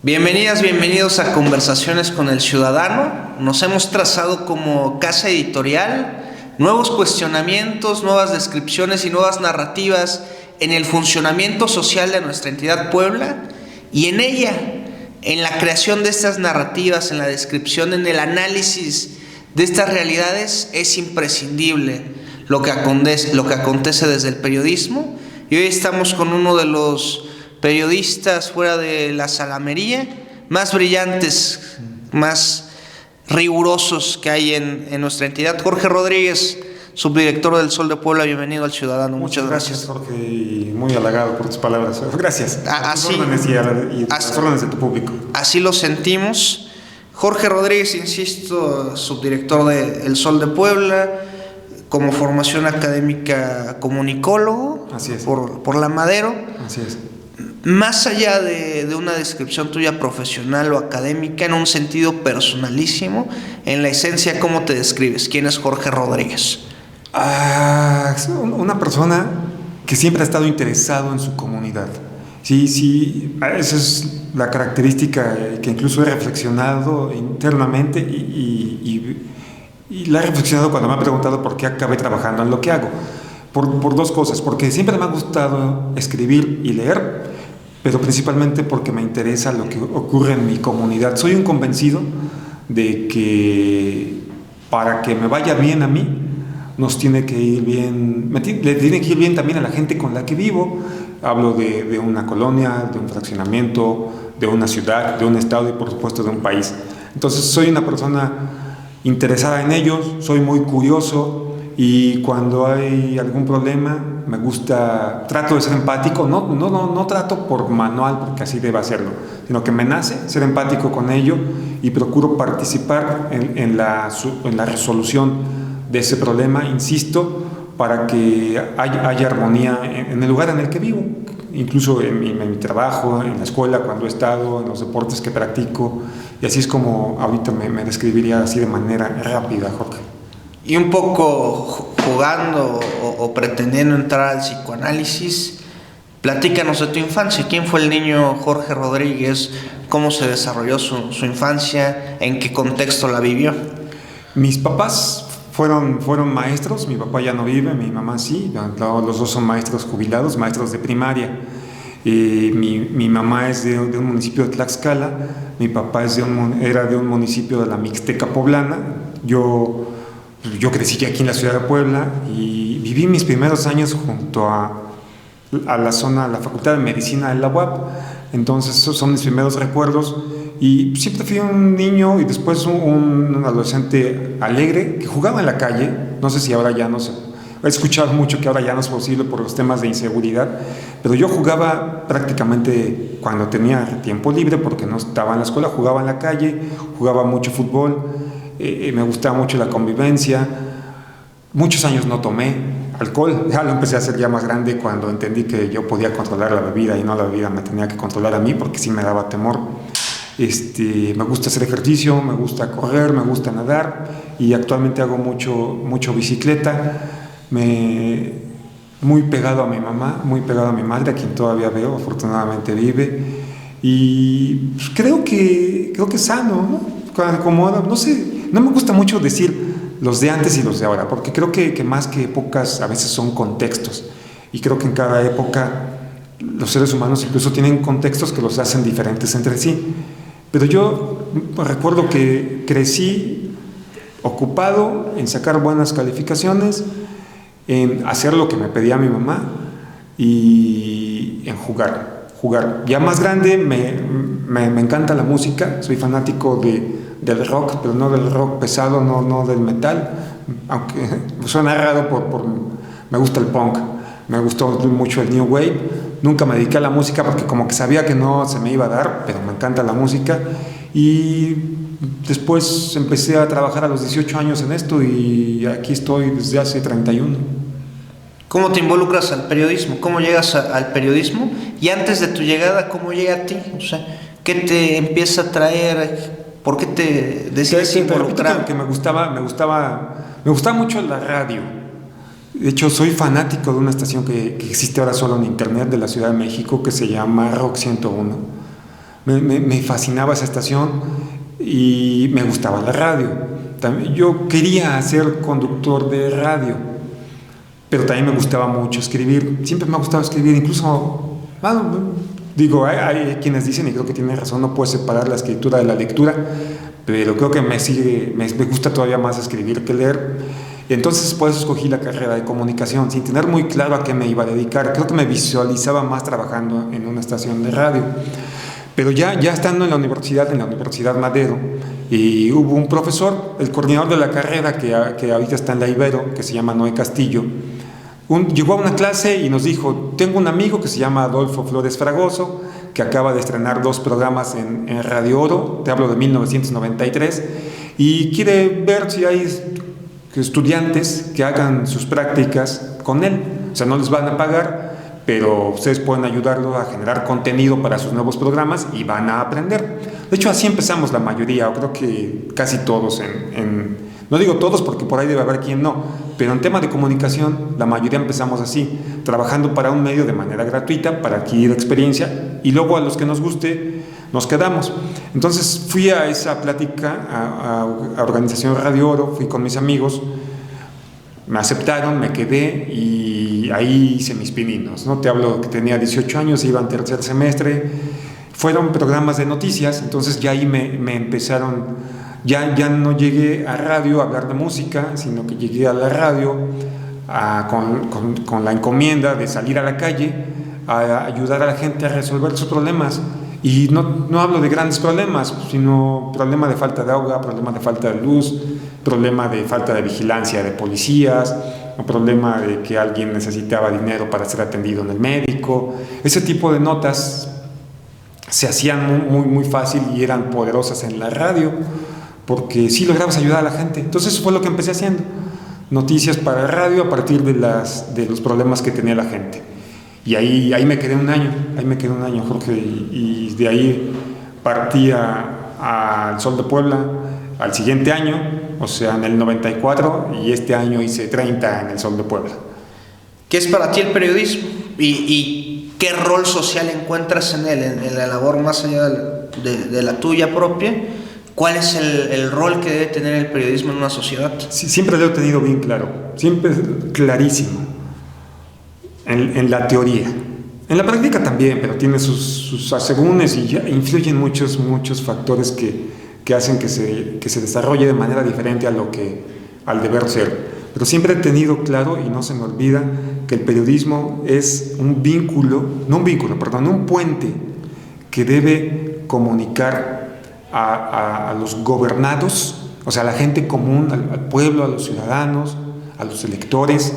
Bienvenidas, bienvenidos a Conversaciones con el Ciudadano. Nos hemos trazado como casa editorial nuevos cuestionamientos, nuevas descripciones y nuevas narrativas en el funcionamiento social de nuestra entidad Puebla y en ella, en la creación de estas narrativas, en la descripción, en el análisis de estas realidades, es imprescindible lo que acontece desde el periodismo. Y hoy estamos con uno de los periodistas fuera de la salamería más brillantes, más rigurosos que hay en nuestra entidad. Jorge Rodríguez, subdirector del Sol de Puebla, bienvenido al Ciudadano. Muchas gracias. Jorge, y muy halagado por tus palabras. Gracias. Así, y las órdenes de tu público. Así lo sentimos. Jorge Rodríguez, insisto, subdirector de El Sol de Puebla, como formación académica comunicólogo. Así es. Por la Madero. Así es. Más allá de una descripción tuya profesional o académica, en un sentido personalísimo, en la esencia, ¿cómo te describes? ¿Quién es Jorge Rodríguez? Es una persona que siempre ha estado interesado en su comunidad. Sí, esa es la característica que incluso he reflexionado internamente y la he reflexionado cuando me han preguntado por qué acabé trabajando en lo que hago. Por dos cosas, porque siempre me ha gustado escribir y leer, pero principalmente porque me interesa lo que ocurre en mi comunidad. Soy un convencido de que para que me vaya bien a mí, nos tiene que ir bien, le tiene que ir bien también a la gente con la que vivo. Hablo de una colonia, de un fraccionamiento, de una ciudad, de un estado y por supuesto de un país. Entonces soy una persona interesada en ellos, soy muy curioso y cuando hay algún problema me gusta, trato de ser empático, no trato por manual porque así debe hacerlo, sino que me nace ser empático con ello y procuro participar en la resolución de ese problema, insisto, para que haya armonía en el lugar en el que vivo, incluso en mi trabajo, en la escuela, cuando he estado, en los deportes que practico, y así es como ahorita me describiría así de manera rápida, Jorge. Y un poco jugando o pretendiendo entrar al psicoanálisis, platícanos de tu infancia. ¿Quién fue el niño Jorge Rodríguez? ¿Cómo se desarrolló su infancia? ¿En qué contexto la vivió? Mis papás fueron maestros. Mi papá ya no vive, mi mamá sí. Los dos son maestros jubilados, maestros de primaria. Mi mamá es de un municipio de Tlaxcala, mi papá era de un municipio de la Mixteca poblana. Yo crecí aquí en la ciudad de Puebla y viví mis primeros años junto a la Facultad de Medicina de la UAP. Entonces esos son mis primeros recuerdos y siempre fui un niño y después un adolescente alegre que jugaba en la calle. No sé si ahora ya no sé, he escuchado mucho que ahora ya no es posible por los temas de inseguridad, pero yo jugaba prácticamente cuando tenía tiempo libre porque no estaba en la escuela, jugaba en la calle, jugaba mucho fútbol. Me gustaba mucho la convivencia. Muchos años no tomé alcohol, ya lo empecé a hacer ya más grande cuando entendí que yo podía controlar la bebida y no la bebida me tenía que controlar a mí porque sí me daba temor. Me gusta hacer ejercicio, me gusta correr, me gusta nadar y actualmente hago mucho bicicleta. Muy pegado a mi mamá, muy pegado a mi madre, a quien todavía veo, afortunadamente vive, y pues creo que sano, ¿no? Como, no sé, no me gusta mucho decir los de antes y los de ahora, porque creo que más que épocas a veces son contextos, y creo que en cada época los seres humanos incluso tienen contextos que los hacen diferentes entre sí. Pero yo recuerdo que crecí ocupado en sacar buenas calificaciones, en hacer lo que me pedía mi mamá y en jugar. Ya más grande me encanta la música, soy fanático del rock, pero no del rock pesado, no del metal, aunque suena raro me gusta el punk, me gustó mucho el new wave. Nunca me dediqué a la música porque como que sabía que no se me iba a dar, pero me encanta la música. Y después empecé a trabajar a los 18 años en esto y aquí estoy desde hace 31. ¿Cómo te involucras al periodismo? ¿Cómo llegas al periodismo? Y antes de tu llegada, ¿cómo llega a ti? O sea, ¿qué te empieza a traer? ¿Por qué te decides involucrar? Que me gustaba mucho la radio. De hecho, soy fanático de una estación que existe ahora solo en internet de la Ciudad de México que se llama Rock 101. Me fascinaba esa estación y me gustaba la radio. También, yo quería ser conductor de radio, pero también me gustaba mucho escribir. Siempre me ha gustado escribir, incluso, digo, hay quienes dicen, y creo que tienen razón, no puedes separar la escritura de la lectura, pero creo que me gusta todavía más escribir que leer. Entonces por eso escogí la carrera de comunicación, sin tener muy claro a qué me iba a dedicar. Creo que me visualizaba más trabajando en una estación de radio. Pero ya estando en la Universidad Madero, y hubo un profesor, el coordinador de la carrera, que ahorita está en la Ibero, que se llama Noé Castillo, llegó a una clase y nos dijo: tengo un amigo que se llama Adolfo Flores Fragoso, que acaba de estrenar 2 programas en Radio Oro, te hablo de 1993, y quiere ver si hay estudiantes que hagan sus prácticas con él. O sea, no les van a pagar, pero ustedes pueden ayudarlos a generar contenido para sus nuevos programas y van a aprender. De hecho, así empezamos la mayoría, o creo que casi todos, no digo todos porque por ahí debe haber quien no, pero en tema de comunicación la mayoría empezamos así, trabajando para un medio de manera gratuita para adquirir experiencia, y luego a los que nos guste nos quedamos. Entonces fui a esa plática a Organización Radio Oro, fui con mis amigos, me aceptaron, me quedé y ahí hice mis pininos, ¿no? Te hablo que tenía 18 años, iba en tercer semestre, fueron programas de noticias, entonces ya ahí me empezaron, ya no llegué a radio a hablar de música, sino que llegué a la radio con la encomienda de salir a la calle a ayudar a la gente a resolver sus problemas. Y no hablo de grandes problemas, sino problema de falta de agua, problema de falta de luz, problema de falta de vigilancia de policías, o problema de que alguien necesitaba dinero para ser atendido en el médico. Ese tipo de notas se hacían muy fácil y eran poderosas en la radio, porque sí lograbas ayudar a la gente. Entonces eso fue lo que empecé haciendo, noticias para radio a partir de los problemas que tenía la gente. Y ahí me quedé un año, Jorge, y de ahí partí al Sol de Puebla al siguiente año, o sea, en el 94, y este año hice 30 en el Sol de Puebla. ¿Qué es para ti el periodismo? ¿Y qué rol social encuentras en él, en la labor más allá de la tuya propia? ¿Cuál es el rol que debe tener el periodismo en una sociedad? Sí, siempre lo he tenido bien claro, siempre clarísimo. En la teoría, en la práctica también, pero tiene sus asegúnes y ya influyen muchos factores que hacen que se desarrolle de manera diferente al deber ser. Pero siempre he tenido claro, y no se me olvida, que el periodismo es un puente que debe comunicar a los gobernados, o sea, a la gente común, al pueblo, a los ciudadanos, a los electores,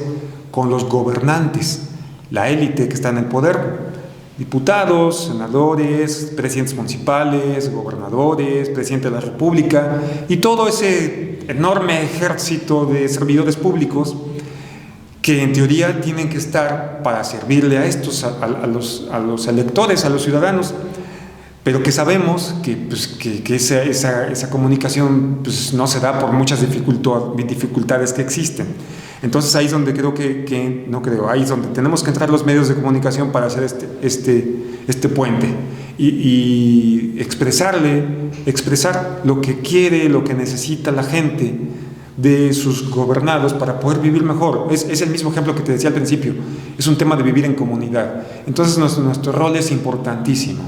con los gobernantes, la élite que está en el poder, diputados, senadores, presidentes municipales, gobernadores, presidente de la República, y todo ese enorme ejército de servidores públicos que en teoría tienen que estar para servirle a estos, a los electores, a los ciudadanos, pero que sabemos que esa comunicación pues, no se da por muchas dificultades que existen. Entonces ahí es donde ahí es donde tenemos que entrar los medios de comunicación para hacer este puente y expresar lo que quiere, lo que necesita la gente de sus gobernados para poder vivir mejor. Es el mismo ejemplo que te decía al principio, es un tema de vivir en comunidad. Entonces nuestro rol es importantísimo,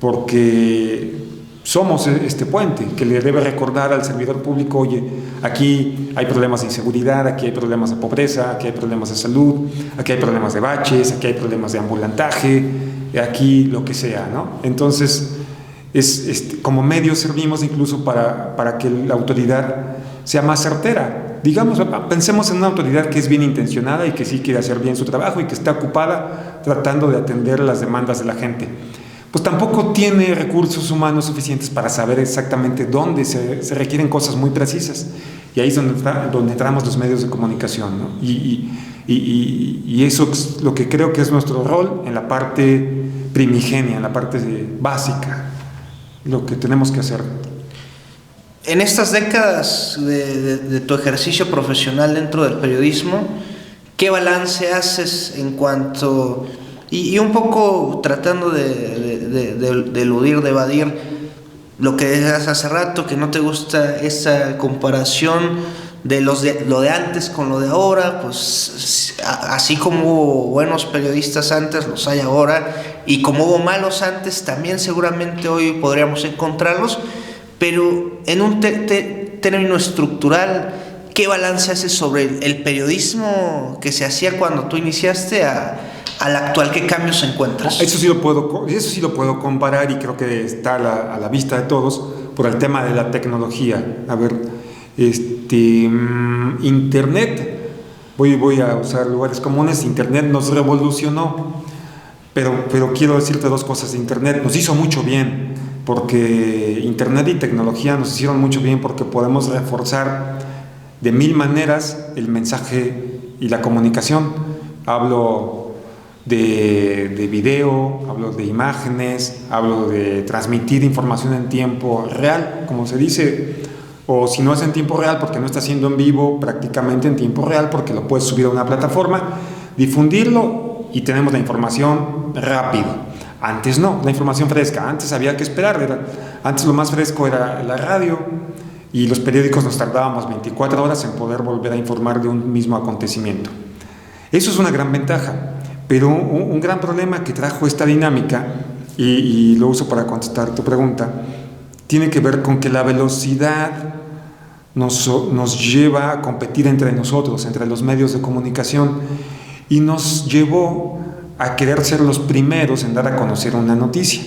porque somos este puente que le debe recordar al servidor público: oye, aquí hay problemas de inseguridad, aquí hay problemas de pobreza, aquí hay problemas de salud, aquí hay problemas de baches, aquí hay problemas de ambulantaje, aquí lo que sea, ¿no? Entonces, como medio servimos incluso para que la autoridad sea más certera. Digamos, pensemos en una autoridad que es bien intencionada y que sí quiere hacer bien su trabajo y que está ocupada tratando de atender las demandas de la gente. Pues tampoco tiene recursos humanos suficientes para saber exactamente dónde se requieren cosas muy precisas. Y ahí es donde entramos los medios de comunicación, ¿no? Y eso es lo que creo que es nuestro rol en la parte primigenia, en la parte básica, lo que tenemos que hacer. En estas décadas de tu ejercicio profesional dentro del periodismo, ¿qué balance haces en cuanto Y un poco tratando de eludir, de evadir lo que decías hace rato, que no te gusta esa comparación de lo de antes con lo de ahora, pues así como hubo buenos periodistas antes, los hay ahora, y como hubo malos antes, también seguramente hoy podríamos encontrarlos, pero en un término estructural, ¿qué balance haces sobre el periodismo que se hacía cuando tú iniciaste al actual? ¿Qué cambios encuentras? Eso sí lo puedo comparar, y creo que está a la vista de todos por el tema de la tecnología. A ver, Internet, voy a usar lugares comunes. Internet nos revolucionó, pero quiero decirte dos cosas. Internet nos hizo mucho bien, porque Internet y tecnología nos hicieron mucho bien porque podemos reforzar de 1000 maneras el mensaje y la comunicación. Hablo de video, hablo de imágenes, hablo de transmitir información en tiempo real, como se dice, o si no es en tiempo real porque no está siendo en vivo, prácticamente en tiempo real porque lo puedes subir a una plataforma, difundirlo y tenemos la información rápido. Antes no, la información fresca, antes había que esperar, antes lo más fresco era la radio, y los periódicos nos tardábamos 24 horas en poder volver a informar de un mismo acontecimiento. Eso es una gran ventaja, pero un gran problema que trajo esta dinámica, y lo uso para contestar tu pregunta, tiene que ver con que la velocidad nos lleva a competir entre nosotros, entre los medios de comunicación, y nos llevó a querer ser los primeros en dar a conocer una noticia.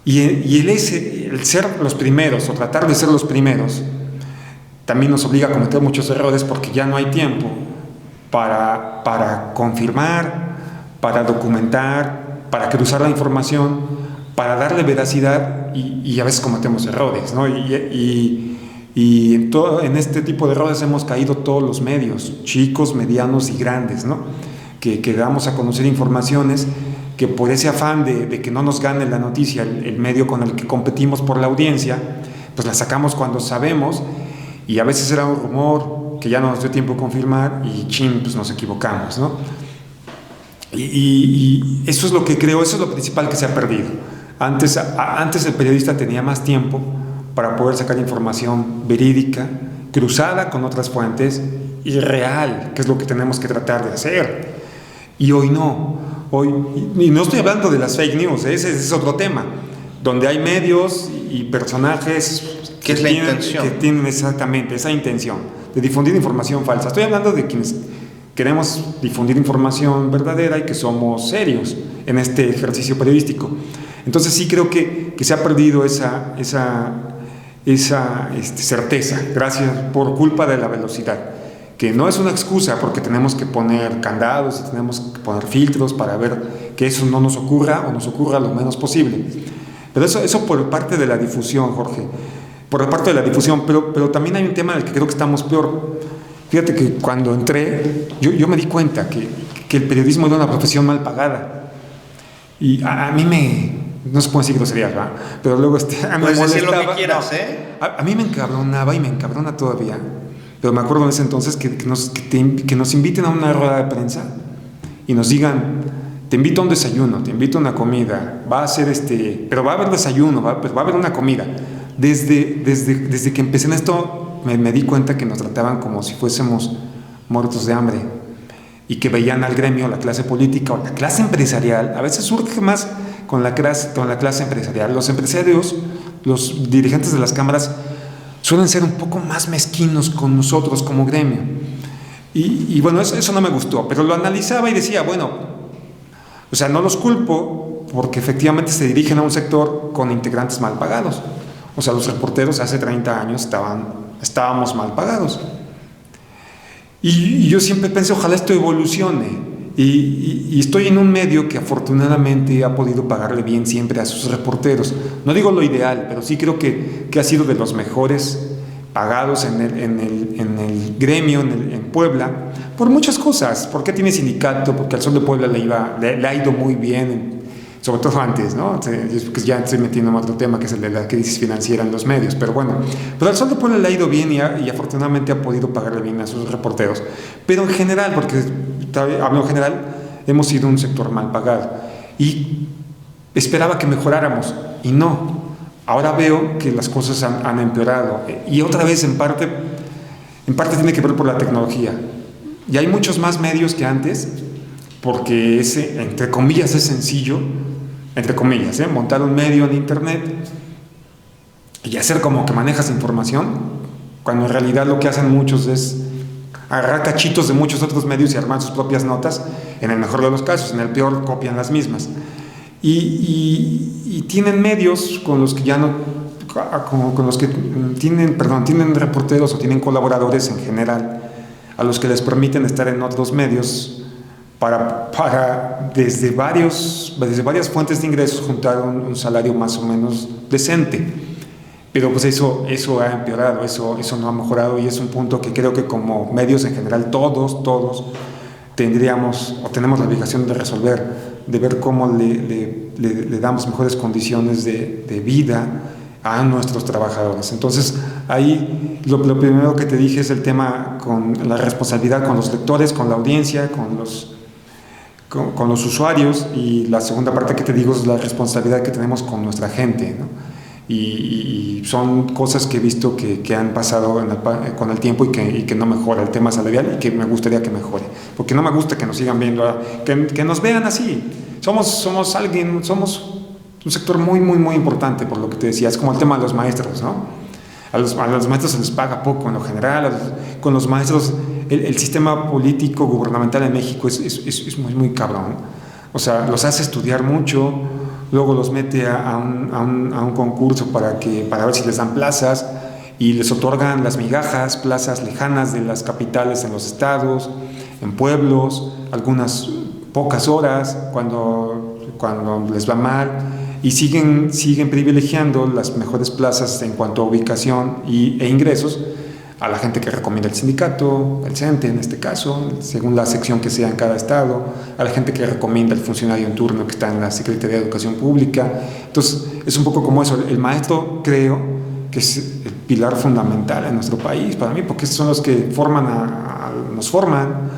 Y el ser los primeros, o tratar de ser los primeros, también nos obliga a cometer muchos errores, porque ya no hay tiempo para confirmar, para documentar, para cruzar la información, para darle veracidad, y a veces cometemos errores, ¿no? Y en este tipo de errores hemos caído todos los medios, chicos, medianos y grandes, ¿no? Que damos a conocer informaciones que por ese afán de que no nos gane la noticia el medio con el que competimos por la audiencia, pues la sacamos cuando sabemos, y a veces era un rumor que ya no nos dio tiempo a confirmar, y pues nos equivocamos, ¿no? Y eso es lo que creo, eso es lo principal que se ha perdido. Antes el periodista tenía más tiempo para poder sacar información verídica, cruzada con otras fuentes y real, que es lo que tenemos que tratar de hacer. Y hoy no. Y no estoy hablando de las fake news, ese es otro tema, donde hay medios y personajes que es la intención, que tienen exactamente esa intención de difundir información falsa. Estoy hablando de quienes queremos difundir información verdadera y que somos serios en este ejercicio periodístico. Entonces sí creo que se ha perdido esa certeza, gracias, por culpa de la velocidad, que no es una excusa, porque tenemos que poner candados y tenemos que poner filtros para ver que eso no nos ocurra, o nos ocurra lo menos posible. Pero eso por parte de la difusión, Jorge, por parte de la difusión, pero también hay un tema en el que creo que estamos peor. Fíjate que cuando entré, yo me di cuenta que el periodismo era una profesión mal pagada, y a mí no se puede decir groserías, ¿verdad? Pero luego me puedes decir lo molestaba. que quieras, No, a mí me encabronaba, y me encabrona todavía. Pero me acuerdo en ese entonces que nos inviten a una rueda de prensa y nos digan: te invito a un desayuno, te invito a una comida, va a ser pero va a haber desayuno, va a haber una comida. Desde que empecé en esto me di cuenta que nos trataban como si fuésemos muertos de hambre, y que veían al gremio, la clase política o la clase empresarial. A veces surge más con la clase empresarial. Los empresarios, los dirigentes de las cámaras, suelen ser un poco más mezquinos con nosotros como gremio. Y bueno, eso no me gustó, pero lo analizaba y decía, bueno, o sea, no los culpo, porque efectivamente se dirigen a un sector con integrantes mal pagados. O sea, los reporteros hace 30 años estábamos mal pagados. Y yo siempre pensé, ojalá esto evolucione. Y estoy en un medio que afortunadamente ha podido pagarle bien siempre a sus reporteros. No digo lo ideal, pero sí creo que ha sido de los mejores pagados en el gremio, en Puebla, por muchas cosas. Porque tiene sindicato, porque al Sol de Puebla le ha ido muy bien, sobre todo antes, ¿no? Porque ya estoy metiendo en otro tema, que es el de la crisis financiera en los medios, pero bueno. Pero al Sol de Puebla le ha ido bien, y afortunadamente ha podido pagarle bien a sus reporteros. Pero en general, porque hablo en general, hemos sido un sector mal pagado. Y esperaba que mejoráramos, y no. Ahora veo que las cosas han empeorado. Y otra vez, en parte tiene que ver por la tecnología. Y hay muchos más medios que antes, porque entre comillas, es sencillo, entre comillas, montar un medio en internet y hacer como que manejas información, cuando en realidad lo que hacen muchos es agarrar cachitos de muchos otros medios y armar sus propias notas, en el mejor de los casos, en el peor copian las mismas. Y tienen medios con los que ya no, con los que tienen reporteros o tienen colaboradores en general, a los que les permiten estar en otros medios para desde varias fuentes de ingresos juntar un salario más o menos decente. Pero pues eso ha empeorado, eso no ha mejorado, y es un punto que creo que como medios en general todos tenemos la obligación de resolver, de ver cómo le damos mejores condiciones de vida a nuestros trabajadores. Entonces, ahí lo primero que te dije es el tema con la responsabilidad con los lectores, con la audiencia, con los usuarios, y la segunda parte que te digo es la responsabilidad que tenemos con nuestra gente, ¿no? Y son cosas que he visto que han pasado con el tiempo y que no mejora el tema salarial, y que me gustaría que mejore, porque no me gusta que nos sigan viendo, que nos vean así. Somos un sector muy importante, por lo que te decía. Es como el tema de los maestros, ¿no? A los maestros se les paga poco en lo general. Con los maestros, el sistema político gubernamental en México es muy cabrón. O sea, los hace estudiar mucho, luego los mete a un concurso para ver si les dan plazas, y les otorgan las migajas, plazas lejanas de las capitales en los estados, en pueblos, algunas pocas horas cuando les va mal, y siguen privilegiando las mejores plazas en cuanto a ubicación e ingresos a la gente que recomienda el sindicato, el CENTE en este caso, según la sección que sea en cada estado, a la gente que recomienda el funcionario en turno que está en la Secretaría de Educación Pública. Entonces, es un poco como eso. El maestro, creo que es el pilar fundamental en nuestro país, para mí, porque son los que nos forman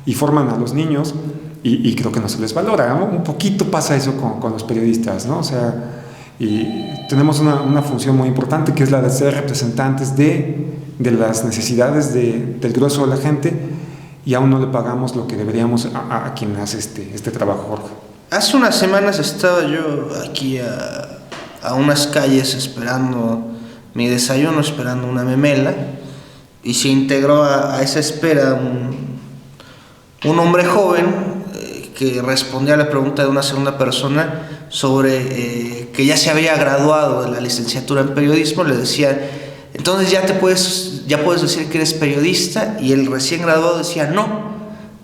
y forman a los niños, y creo que no se les valora, ¿no? Un poquito pasa eso con los periodistas, ¿no? O sea, y tenemos una función muy importante, que es la de ser representantes de las necesidades del grueso de la gente, y aún no le pagamos lo que deberíamos a quien hace este trabajo, Jorge. Hace unas semanas estaba yo aquí a unas calles esperando mi desayuno, esperando una memela, y se integró a esa espera un hombre joven que respondía a la pregunta de una segunda persona sobre que ya se había graduado de la licenciatura en periodismo. Le decía: entonces ya puedes decir que eres periodista. Y el recién graduado decía: no,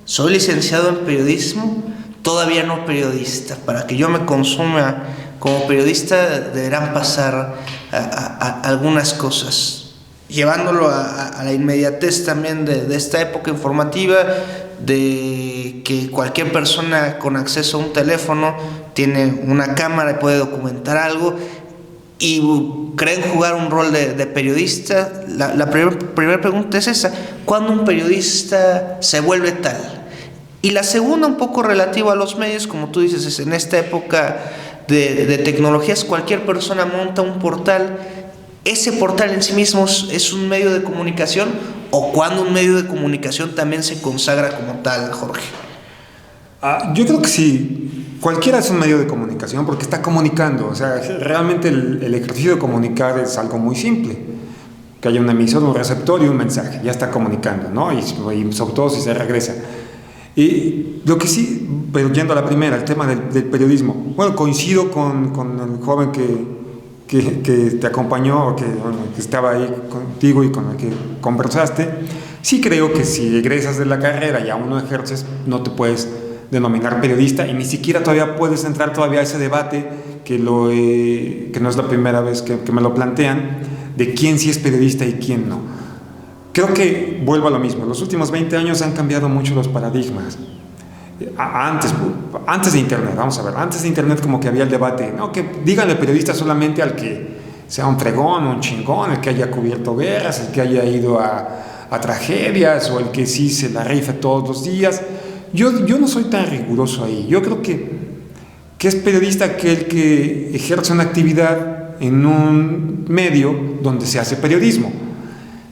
soy licenciado en periodismo, todavía no periodista. Para que yo me consuma como periodista deberán pasar a algunas cosas. Llevándolo a la inmediatez también de esta época informativa, de que cualquier persona con acceso a un teléfono tiene una cámara y puede documentar algo, y creen jugar un rol de periodista. La primera pregunta es esa: ¿cuándo un periodista se vuelve tal? Y la segunda, un poco relativa a los medios, como tú dices, es en esta época de tecnologías, cualquier persona monta un portal. ¿Ese portal en sí mismo es un medio de comunicación, o cuando un medio de comunicación también se consagra como tal, Jorge? Yo creo que sí, cualquiera es un medio de comunicación, porque está comunicando. O sea, realmente el ejercicio de comunicar es algo muy simple: que haya un emisor, un receptor y un mensaje, ya está comunicando, ¿no? Y sobre todo si se regresa. Y lo que sí, pero yendo a la primera, el tema del periodismo, bueno, coincido con el joven que te acompañó, que estaba ahí contigo y con el que conversaste. Sí creo que si egresas de la carrera y aún no ejerces, no te puedes denominar periodista, y ni siquiera todavía puedes entrar a ese debate que no es la primera vez que me lo plantean, de quién sí es periodista y quién no. Creo que vuelvo a lo mismo. Los últimos 20 años han cambiado mucho los paradigmas. Antes de internet, vamos a ver, antes de internet como que había el debate, no, que díganle periodista solamente al que sea un fregón, un chingón, el que haya cubierto guerras, el que haya ido a tragedias, o el que sí se la rifa todos los días. yo no soy tan riguroso ahí. Yo creo que es periodista aquel que ejerce una actividad en un medio donde se hace periodismo.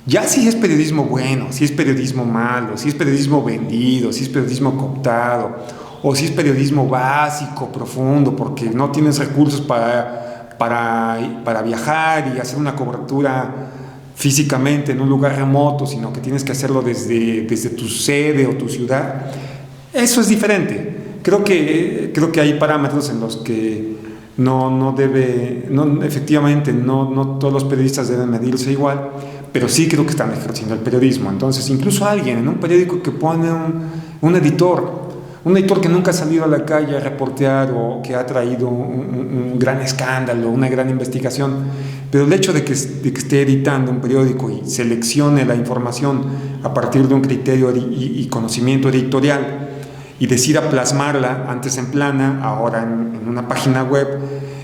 Ya si es periodismo bueno, si es periodismo malo, si es periodismo vendido, si es periodismo cooptado, o si es periodismo básico, profundo, porque no tienes recursos para viajar y hacer una cobertura físicamente en un lugar remoto, sino que tienes que hacerlo desde tu sede o tu ciudad, eso es diferente. Creo que hay parámetros en los que efectivamente no todos los periodistas deben medirse igual, pero sí creo que están ejerciendo el periodismo. Entonces, incluso alguien en un periódico que pone un editor que nunca ha salido a la calle a reportear o que ha traído un gran escándalo, una gran investigación, pero el hecho de que esté editando un periódico y seleccione la información a partir de un criterio y conocimiento editorial y decida plasmarla antes en plana, ahora en una página web,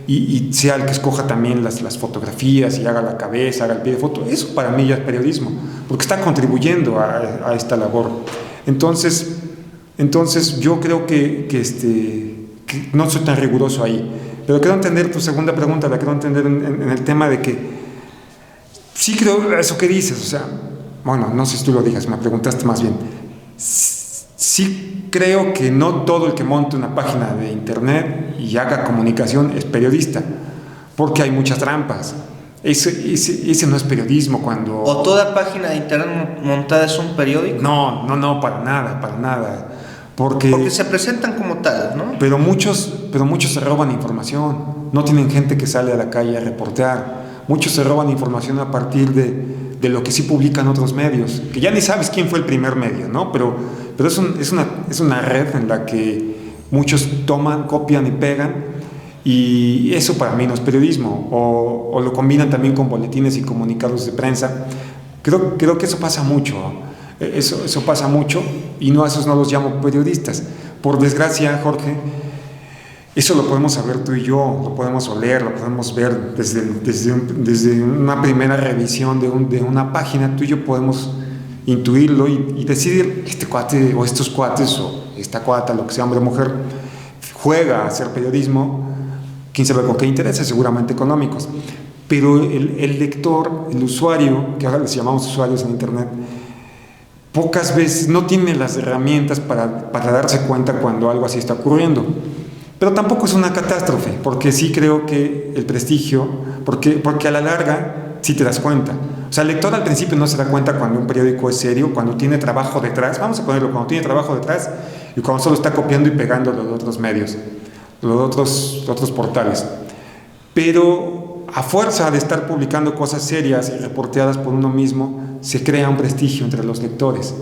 y sea el que escoja también las fotografías y haga la cabeza, haga el pie de foto, eso para mí ya es periodismo, porque está contribuyendo a esta labor. Entonces yo creo que no soy tan riguroso ahí, pero quiero entender tu segunda pregunta, la quiero entender en el tema de que sí creo eso que dices, o sea, bueno, no sé si tú lo digas, me preguntaste más bien. Sí creo que no todo el que monte una página de internet y haga comunicación es periodista, porque hay muchas trampas. Ese no es periodismo cuando... ¿O toda página de internet montada es un periódico? No, para nada. Porque se presentan como tal, ¿no? Pero muchos se roban información, no tienen gente que sale a la calle a reportear. Muchos se roban información a partir de lo que sí publican otros medios, que ya ni sabes quién fue el primer medio, ¿no? Pero es una red en la que muchos toman, copian y pegan, y eso para mí no es periodismo. O lo combinan también con boletines y comunicados de prensa. Creo que eso pasa mucho. Eso pasa mucho, y a esos no los llamo periodistas. Por desgracia, Jorge, eso lo podemos saber tú y yo, lo podemos oler, lo podemos ver desde una primera revisión de una página. Tú y yo podemos intuirlo y decidir, este cuate o estos cuates o esta cuata, lo que sea, hombre o mujer, juega a hacer periodismo, quién sabe con qué intereses, seguramente económicos. Pero el lector, el usuario, que ahora les llamamos usuarios en internet, pocas veces no tiene las herramientas para darse cuenta cuando algo así está ocurriendo. Pero tampoco es una catástrofe, porque sí creo que el prestigio, porque a la larga sí te das cuenta. O sea, el lector al principio no se da cuenta cuando un periódico es serio, cuando tiene trabajo detrás, vamos a ponerlo, cuando tiene trabajo detrás, y cuando solo está copiando y pegando los otros medios, los otros portales. Pero a fuerza de estar publicando cosas serias y reporteadas por uno mismo, se crea un prestigio entre los lectores,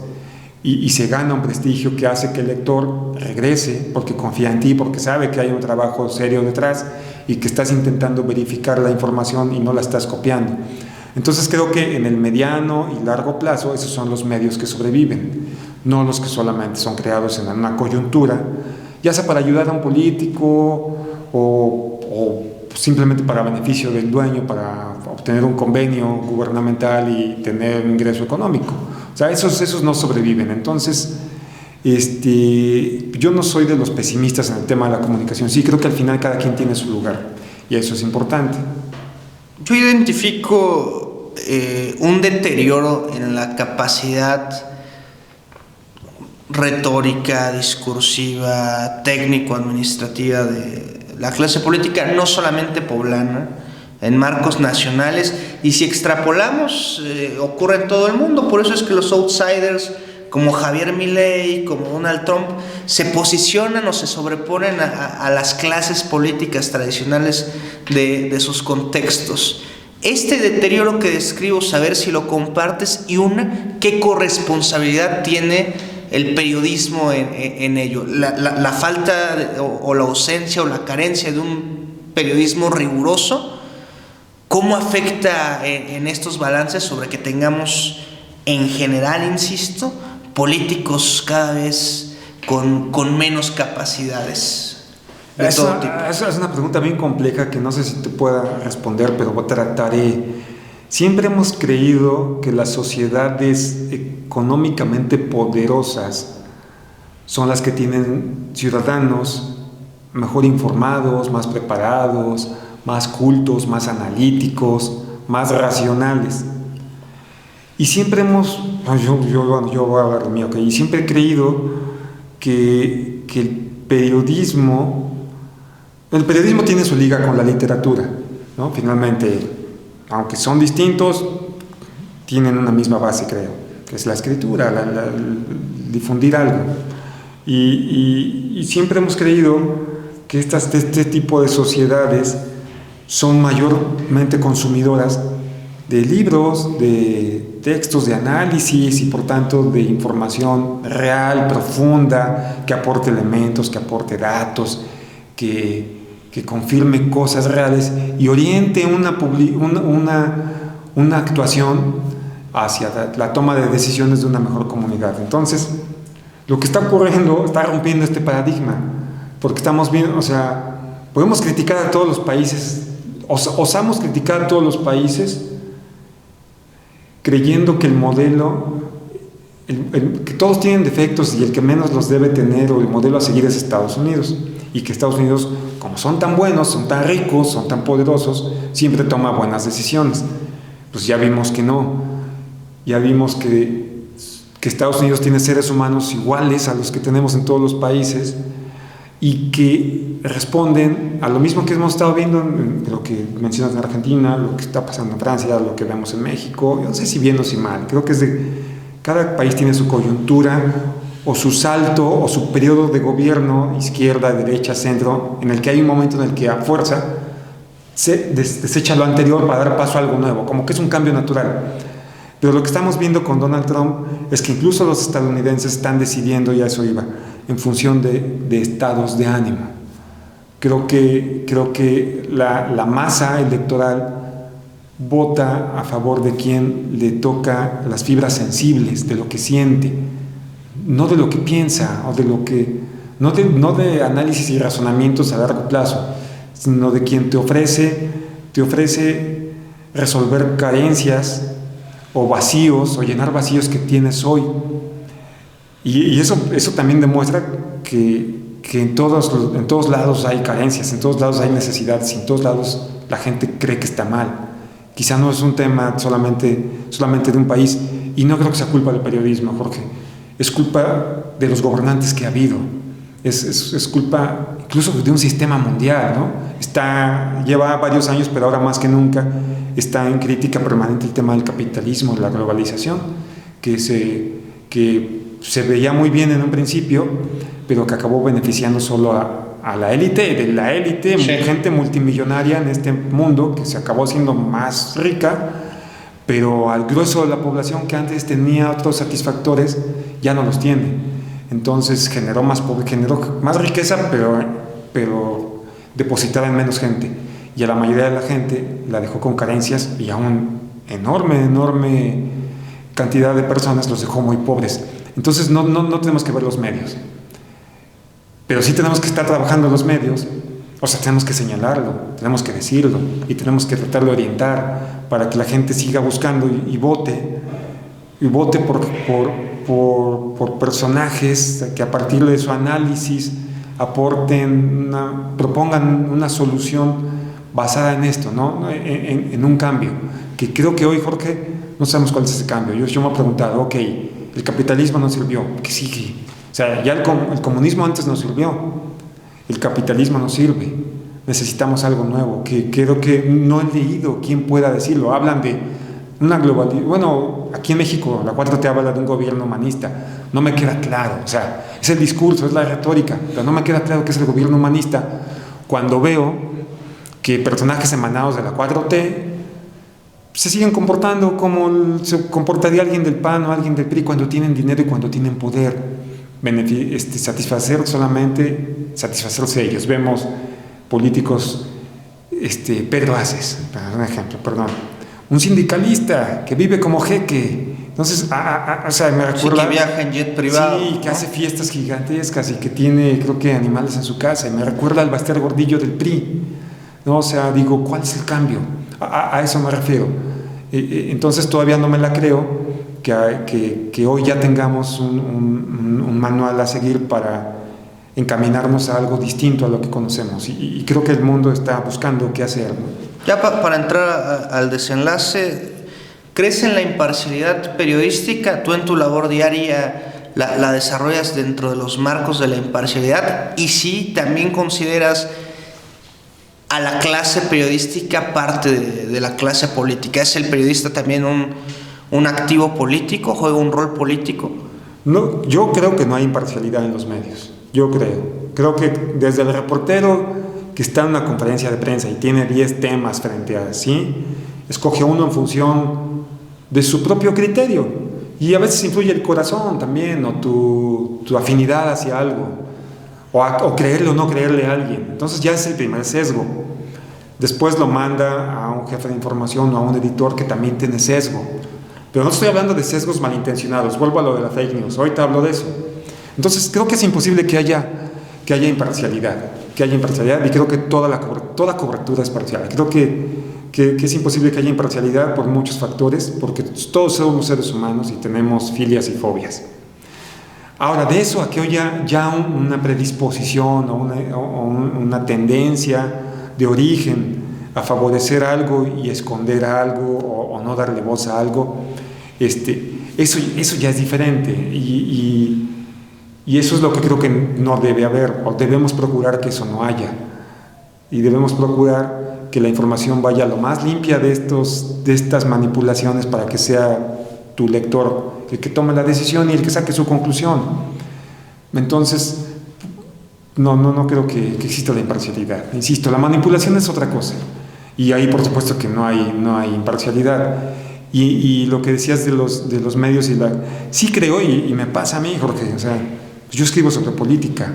y se gana un prestigio que hace que el lector regrese porque confía en ti, porque sabe que hay un trabajo serio detrás y que estás intentando verificar la información y no la estás copiando. Entonces creo que en el mediano y largo plazo esos son los medios que sobreviven, no los que solamente son creados en una coyuntura, ya sea para ayudar a un político o simplemente para beneficio del dueño, para obtener un convenio gubernamental y tener un ingreso económico. O sea, esos no sobreviven. Entonces, yo no soy de los pesimistas en el tema de la comunicación. Sí, creo que al final cada quien tiene su lugar, y eso es importante. Yo identifico un deterioro en la capacidad retórica, discursiva, técnico-administrativa de la clase política, no solamente poblana, en marcos nacionales, y si extrapolamos, ocurre en todo el mundo. Por eso es que los outsiders como Javier Milei, como Donald Trump, se posicionan o se sobreponen a las clases políticas tradicionales de sus contextos. Este deterioro que describo, saber si lo compartes, y ¿qué corresponsabilidad tiene el periodismo en ello? La falta o la ausencia o la carencia de un periodismo riguroso, ¿cómo afecta en estos balances sobre que tengamos, en general, insisto, políticos cada vez con menos capacidades de todo tipo? Esa es una pregunta bien compleja que no sé si te pueda responder, pero trataré. Siempre hemos creído que las sociedades económicamente poderosas son las que tienen ciudadanos mejor informados, más preparados, más cultos, más analíticos, más racionales. Y siempre yo voy a hablar de mí, ¿ok? Y siempre he creído que el periodismo tiene su liga con la literatura, ¿no? Finalmente, aunque son distintos, tienen una misma base, creo, que es la escritura, difundir algo. Y siempre hemos creído que este tipo de sociedades son mayormente consumidoras de libros, de textos de análisis y por tanto de información real, profunda, que aporte elementos, que aporte datos, que confirme cosas reales y oriente una actuación hacia la toma de decisiones de una mejor comunidad. Entonces, lo que está ocurriendo está rompiendo este paradigma, porque estamos viendo, o sea, podemos criticar a todos los países, osamos criticar a todos los países, creyendo que el modelo, que todos tienen defectos y el que menos los debe tener o el modelo a seguir es Estados Unidos, y que Estados Unidos, como son tan buenos, son tan ricos, son tan poderosos, siempre toma buenas decisiones. Pues ya vimos que no, ya vimos que Estados Unidos tiene seres humanos iguales a los que tenemos en todos los países y que responden a lo mismo que hemos estado viendo en lo que mencionas en Argentina, lo que está pasando en Francia, lo que vemos en México. Yo no sé si bien o si mal, creo que cada país tiene su coyuntura o su salto o su periodo de gobierno, izquierda, derecha, centro, en el que hay un momento en el que a fuerza se desecha lo anterior para dar paso a algo nuevo, como que es un cambio natural. Pero lo que estamos viendo con Donald Trump es que incluso los estadounidenses están decidiendo, y a eso iba, en función de estados de ánimo. Creo que la masa electoral vota a favor de quien le toca las fibras sensibles, de lo que siente, no de lo que piensa, o de lo que, no de análisis y razonamientos a largo plazo, sino de quien te ofrece resolver carencias o vacíos, o llenar vacíos que tienes hoy. Y eso también demuestra que en todos lados hay carencias, en todos lados hay necesidades, y en todos lados la gente cree que está mal. Quizá no es un tema solamente de un país, y no creo que sea culpa del periodismo, Jorge. Es culpa de los gobernantes que ha habido. Es culpa incluso de un sistema mundial, ¿no? Lleva varios años, pero ahora más que nunca está en crítica permanente el tema del capitalismo, de la globalización, que se veía muy bien en un principio, pero que acabó beneficiando solo a la élite, de la élite, sí, gente multimillonaria en este mundo, que se acabó siendo más rica, pero al grueso de la población que antes tenía otros satisfactores, ya no los tiene. Entonces generó más riqueza, pero depositada en menos gente, y a la mayoría de la gente la dejó con carencias, y a una enorme cantidad de personas los dejó muy pobres. Entonces no tenemos que ver los medios, pero sí tenemos que estar trabajando en los medios. O sea, tenemos que señalarlo, tenemos que decirlo, y tenemos que tratar de orientar para que la gente siga buscando y vote por personajes que a partir de su análisis propongan una solución basada en esto, ¿no? En un cambio, que creo que hoy, Jorge, no sabemos cuál es ese cambio. Yo me he preguntado, ok, el capitalismo no sirvió, ¿qué sigue? O sea, ya el comunismo antes no sirvió, el capitalismo no sirve, necesitamos algo nuevo, que creo que no he leído quién pueda decirlo. Hablan de una globalización, bueno, aquí en México la 4T habla de un gobierno humanista, no me queda claro, o sea, es el discurso, es la retórica, pero no me queda claro qué es el gobierno humanista, cuando veo que personajes emanados de la 4T se siguen comportando como se comportaría alguien del PAN o alguien del PRI cuando tienen dinero y cuando tienen poder, satisfacerse ellos. Vemos políticos, Pedro Aces, un ejemplo, un sindicalista que vive como jeque. Entonces, o sea, me recuerda, sí, que viaja en jet privado, sí, que hace fiestas gigantescas y que tiene, creo que, animales en su casa. Y me recuerda al Bastián Gordillo del PRI, ¿no? O sea, digo, ¿cuál es el cambio? A eso me refiero. Entonces todavía no me la creo que hoy ya tengamos un manual a seguir para encaminarnos a algo distinto a lo que conocemos. Y creo que el mundo está buscando qué hacer, ¿no? Ya para entrar al desenlace, ¿crees en la imparcialidad periodística? ¿Tú en tu labor diaria la desarrollas dentro de los marcos de la imparcialidad? Y si también consideras a la clase periodística parte de la clase política. ¿Es el periodista también un activo político? ¿Juega un rol político? No, yo creo que no hay imparcialidad en los medios. Yo creo que desde el reportero que está en una conferencia de prensa y tiene 10 temas frente a sí, escoge uno en función de su propio criterio, y a veces influye el corazón también, o tu afinidad hacia algo, o creerle o no creerle a alguien. Entonces ya es el primer sesgo. Después lo manda a un jefe de información o a un editor que también tiene sesgo. Pero no estoy hablando de sesgos malintencionados, vuelvo a lo de la fake news, ahorita hablo de eso. Entonces creo que es imposible que haya imparcialidad, y creo que toda cobertura es parcial. Creo que es imposible que haya imparcialidad por muchos factores, porque todos somos seres humanos y tenemos filias y fobias. Ahora, de eso a que haya ya una predisposición o una tendencia de origen a favorecer algo y esconder algo o no darle voz a algo, eso ya es diferente, y eso es lo que creo que no debe haber, o debemos procurar que eso no haya, y debemos procurar que la información vaya lo más limpia de estas manipulaciones, para que sea tu lector el que tome la decisión y el que saque su conclusión. Entonces no creo que exista la imparcialidad. Insisto, la manipulación es otra cosa, y ahí por supuesto que no hay imparcialidad. Y lo que decías de los medios sí creo, y me pasa a mí, Jorge, o sea, yo escribo sobre política.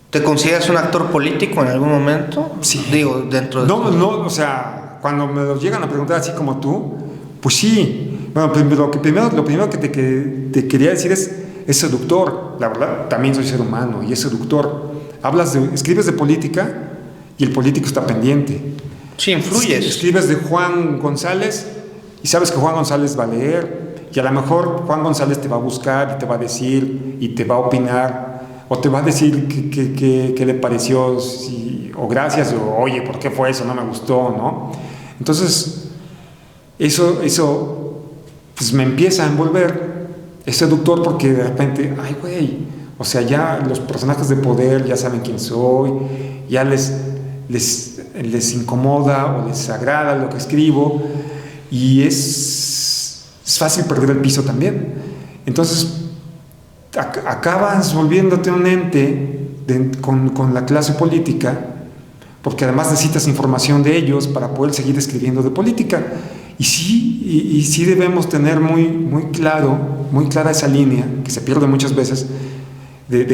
¿Te consideras un actor político en algún momento? Sí. Digo, dentro de... No, o sea, cuando me lo llegan a preguntar así como tú, pues sí. Bueno, lo primero que te quería decir es seductor. La verdad, también soy ser humano y es seductor. Escribes de política y el político está pendiente. Sí, influyes. Escribes de Juan González y sabes que Juan González va a leer, y a lo mejor Juan González te va a buscar y te va a decir y te va a opinar, o te va a decir qué le pareció, o gracias, o oye, ¿por qué fue eso? No me gustó, ¿no? Entonces, eso pues me empieza a envolver. Es seductor porque de repente, ay, güey, o sea, ya los personajes de poder ya saben quién soy, ya les incomoda o les agrada lo que escribo, y es fácil perder el piso también. Entonces acabas volviéndote un ente con la clase política, porque además necesitas información de ellos para poder seguir escribiendo de política. Y sí debemos tener muy clara esa línea, que se pierde muchas veces, de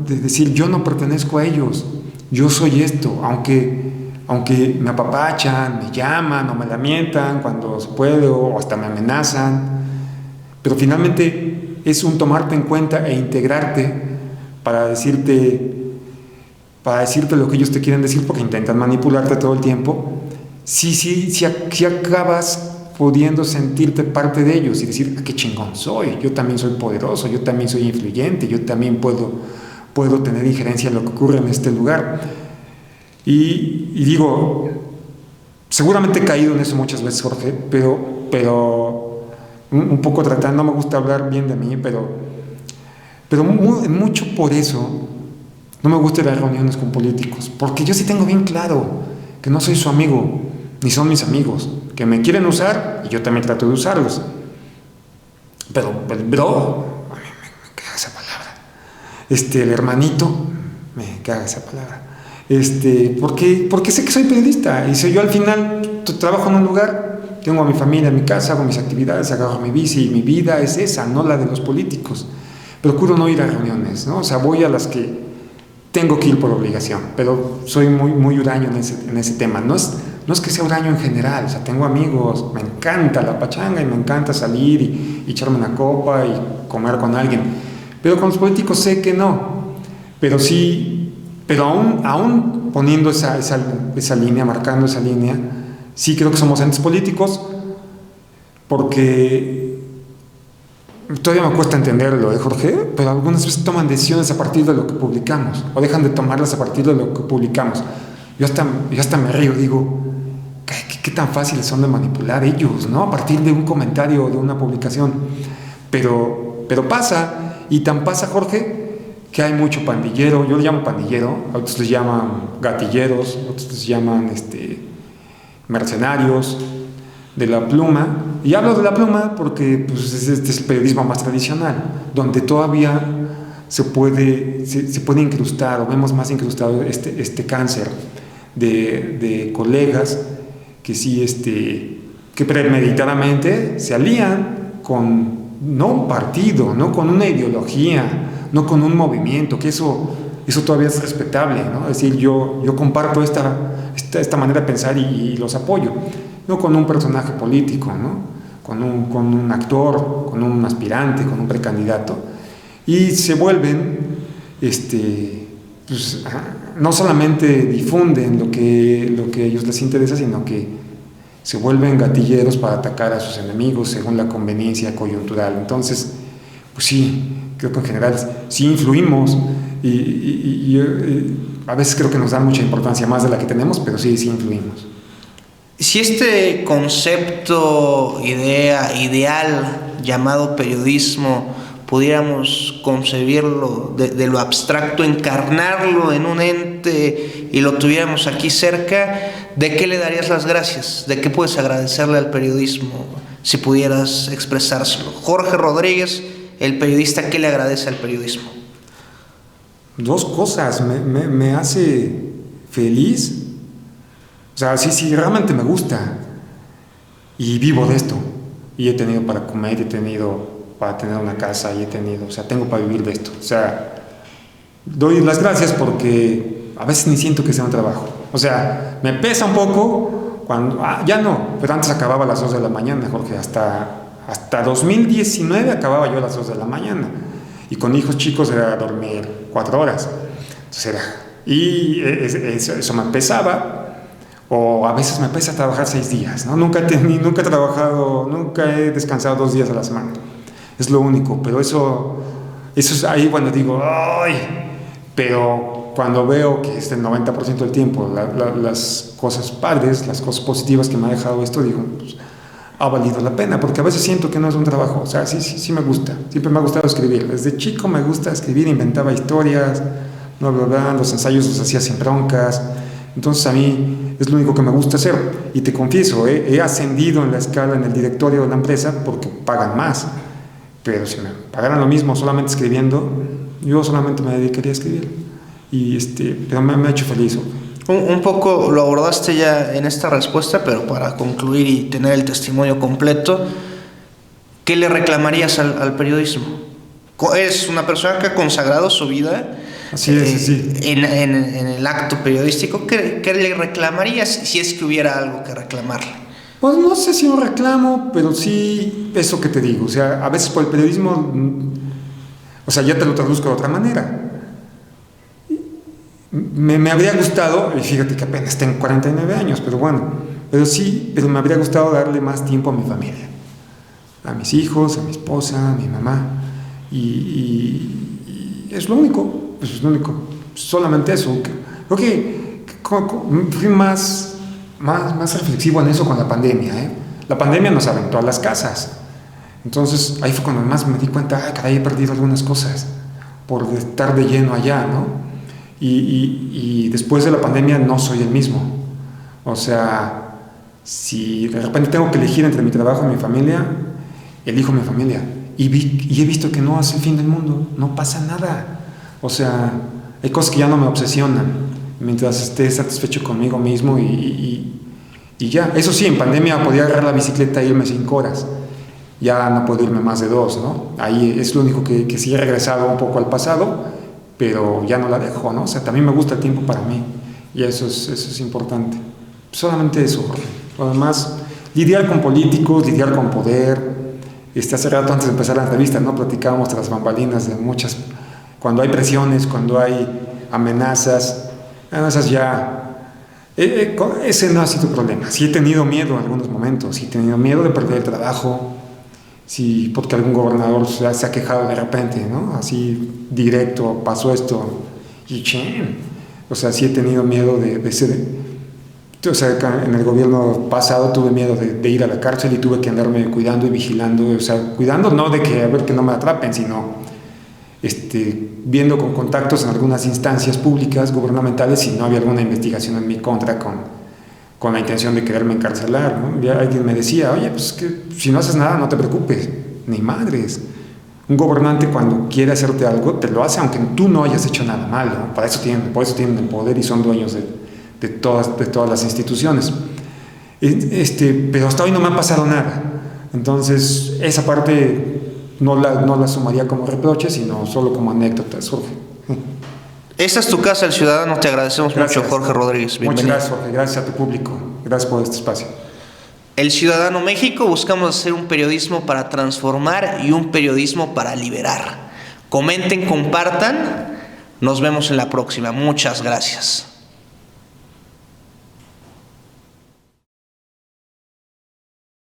decir, yo no pertenezco a ellos, yo soy esto, aunque me apapachan, me llaman o me lamentan cuando se puede, o hasta me amenazan, pero finalmente es un tomarte en cuenta e integrarte para decirte lo que ellos te quieren decir, porque intentan manipularte todo el tiempo. Sí acabas pudiendo sentirte parte de ellos y decir, qué chingón soy, yo también soy poderoso, yo también soy influyente, yo también puedo tener injerencia en lo que ocurre en este lugar. Y digo, seguramente he caído en eso muchas veces, Jorge, pero un poco tratando, no me gusta hablar bien de mí, pero mucho por eso no me gusta ir a reuniones con políticos, porque yo sí tengo bien claro que no soy su amigo, ni son mis amigos, que me quieren usar y yo también trato de usarlos. Pero el bro, a mí me caga esa palabra. El hermanito, me caga esa palabra. Porque sé que soy periodista, y si yo al final trabajo en un lugar, tengo a mi familia en mi casa, hago mis actividades, agarro mi bici, y mi vida es esa, no la de los políticos. Procuro no ir a reuniones, ¿no? O sea, voy a las que tengo que ir por obligación, pero soy muy huraño en ese tema. No es que sea huraño en general, o sea, tengo amigos, me encanta la pachanga y me encanta salir y echarme una copa y comer con alguien, pero con los políticos sé que no. Pero aún poniendo esa línea, marcando esa línea, sí creo que somos entes políticos, porque todavía me cuesta entenderlo, Jorge, pero algunas veces toman decisiones a partir de lo que publicamos, o dejan de tomarlas a partir de lo que publicamos. Yo hasta me río, digo, ¿qué tan fáciles son de manipular ellos, ¿no? A partir de un comentario, de una publicación. Pero pasa, y tan pasa, Jorge, que hay mucho pandillero. Yo le llamo pandillero, otros les llaman gatilleros, otros les llaman mercenarios de la pluma. Y hablo de la pluma porque pues, este es el periodismo más tradicional, donde todavía se puede incrustar, o vemos más incrustado este cáncer de colegas que sí, que premeditadamente se alían con no un partido, no con una ideología, no con un movimiento, que eso todavía es respetable, ¿no? Es decir, yo comparto esta manera de pensar y los apoyo, no con un personaje político, ¿no? Con un actor, con un aspirante, con un precandidato, y se vuelven, pues, no solamente difunden lo que a ellos les interesa, sino que se vuelven gatilleros para atacar a sus enemigos según la conveniencia coyuntural. Entonces, pues sí, creo que en general sí influimos y a veces creo que nos dan mucha importancia más de la que tenemos, pero sí influimos. Si este concepto, idea, ideal llamado periodismo, pudiéramos concebirlo de lo abstracto, encarnarlo en un ente y lo tuviéramos aquí cerca, ¿de qué le darías las gracias? ¿De qué puedes agradecerle al periodismo si pudieras expresárselo? Jorge Rodríguez, el periodista, ¿qué le agradece al periodismo? Dos cosas, me hace feliz. O sea, sí, realmente me gusta y vivo de esto, y he tenido para comer, he tenido para tener una casa, y tengo para vivir de esto. O sea, doy las gracias porque a veces ni siento que sea un trabajo. O sea, me pesa un poco cuando, ya no, pero antes acababa a las 2 de la mañana, Jorge, hasta 2019 acababa yo a las 2 de la mañana, y con hijos chicos era dormir 4 horas. Entonces y eso me pesaba. O a veces me pesa trabajar 6 días, ¿no? Nunca he descansado 2 días a la semana. Es lo único, pero eso es ahí cuando digo, ¡ay! Pero cuando veo que es el 90% del tiempo, las cosas padres, las cosas positivas que me ha dejado esto, digo, pues, ha valido la pena, porque a veces siento que no es un trabajo. O sea, sí me gusta, siempre me ha gustado escribir. Desde chico me gusta escribir, inventaba historias, los ensayos los hacía sin broncas. Entonces a mí es lo único que me gusta hacer, y te confieso, he ascendido en la escala en el directorio de la empresa porque pagan más, pero si me pagaran lo mismo solamente escribiendo, yo solamente me dedicaría a escribir, pero me ha hecho feliz. Un poco lo abordaste ya en esta respuesta, pero para concluir y tener el testimonio completo, ¿qué le reclamarías al periodismo? Eres una persona que ha consagrado su vida en el acto periodístico. ¿Qué le reclamarías si es que hubiera algo que reclamarle? Pues no sé si un reclamo, pero sí eso que te digo. O sea, a veces por el periodismo, o sea, ya te lo traduzco de otra manera. Me habría gustado, y fíjate que apenas tengo 49 años, pero me habría gustado darle más tiempo a mi familia, a mis hijos, a mi esposa, a mi mamá, y es lo único. Pues es lo único, solamente eso. Creo que fui más reflexivo en eso con la pandemia. La pandemia nos aventó a las casas, entonces ahí fue cuando más me di cuenta, caray, he perdido algunas cosas por estar de lleno allá, ¿no? Y después de la pandemia no soy el mismo. O sea, si de repente tengo que elegir entre mi trabajo y mi familia, elijo mi familia, y he visto que no es el fin del mundo, no pasa nada. O sea, hay cosas que ya no me obsesionan mientras esté satisfecho conmigo mismo y ya. Eso sí, en pandemia podía agarrar la bicicleta e irme 5 horas. Ya no puedo irme más de 2, ¿no? Ahí es lo único que sí he regresado un poco al pasado, pero ya no la dejo, ¿no? O sea, también me gusta el tiempo para mí, y eso es importante. Solamente eso, Jorge. Lo demás, lidiar con políticos, lidiar con poder. Hace rato, antes de empezar la entrevista, ¿no? Platicábamos de las bambalinas de muchas. Cuando hay presiones, cuando hay amenazas, esas ya... ese no ha sido el problema. Sí he tenido miedo en algunos momentos, sí he tenido miedo de perder el trabajo, si porque algún gobernador se ha quejado de repente, ¿no? Así directo, pasó esto, y chin, o sea, sí he tenido miedo de ser, o sea, en el gobierno pasado tuve miedo de ir a la cárcel y tuve que andarme cuidando y vigilando, o sea, cuidando no de que a ver que no me atrapen, sino viendo con contactos en algunas instancias públicas, gubernamentales, si no había alguna investigación en mi contra con la intención de quererme encarcelar, ¿no? Ya alguien me decía, oye, pues que si no haces nada no te preocupes, ni madres. Un gobernante cuando quiere hacerte algo te lo hace aunque tú no hayas hecho nada malo, ¿no? Por eso tienen el poder y son dueños de todas las instituciones. Pero hasta hoy no me ha pasado nada. Entonces esa parte no la sumaría como reproche, sino solo como anécdota, surge. Esta es tu casa, El Ciudadano. Te agradecemos Gracias. mucho, Jorge Rodríguez. Bienvenido. Muchas gracias, Jorge. Gracias a tu público. Gracias por este espacio. El Ciudadano México, buscamos hacer un periodismo para transformar y un periodismo para liberar. Comenten, compartan. Nos vemos en la próxima. Muchas gracias.